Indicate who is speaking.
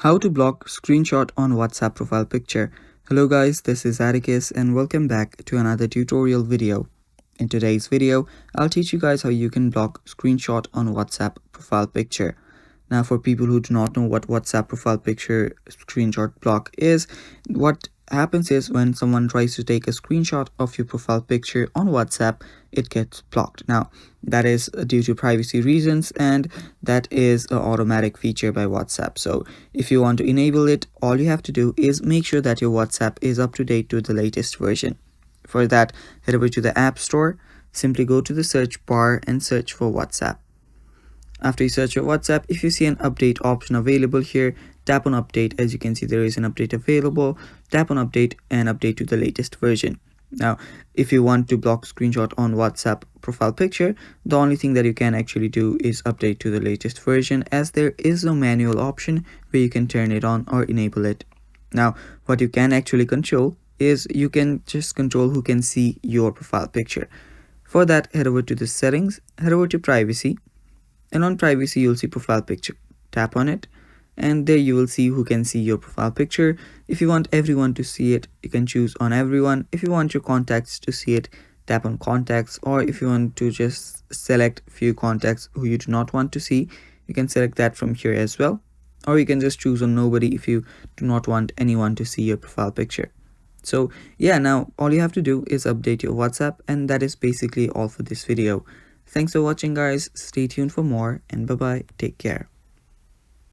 Speaker 1: How to block screenshot on WhatsApp profile picture. Hello guys, this is Atticus and welcome back to another tutorial video. In today's video, I'll teach you guys how you can block screenshot on WhatsApp profile picture. Now for people who do not know what WhatsApp profile picture screenshot block is, what happens is when someone tries to take a screenshot of your profile picture on WhatsApp, it gets blocked. Now that is due to privacy reasons and that is an automatic feature by WhatsApp. So if you want to enable it, all you have to do is make sure that your WhatsApp is up to date to the latest version. For that, head over to the App Store, simply go to the search bar and search for WhatsApp. After you search your WhatsApp, if you see an update option available here, tap on update. As you can see, there is an update available. Tap on update and update to the latest version. Now, if you want to block screenshot on WhatsApp profile picture, the only thing that you can actually do is update to the latest version, as there is no manual option where you can turn it on or enable it. Now, what you can actually control is you can just control who can see your profile picture. For that, head over to the settings, head over to privacy, and on privacy you'll see profile picture. Tap on it and there you will see who can see your profile picture. If you want everyone to see it, you can choose on everyone. If you want your contacts to see it, tap on contacts, or if you want to just select few contacts who you do not want to see, you can select that from here as well, or you can just choose on nobody if you do not want anyone to see your profile picture. So yeah, now all you have to do is update your WhatsApp, and that is basically all for this video. Thanks for watching guys, stay tuned for more, and bye bye, take care.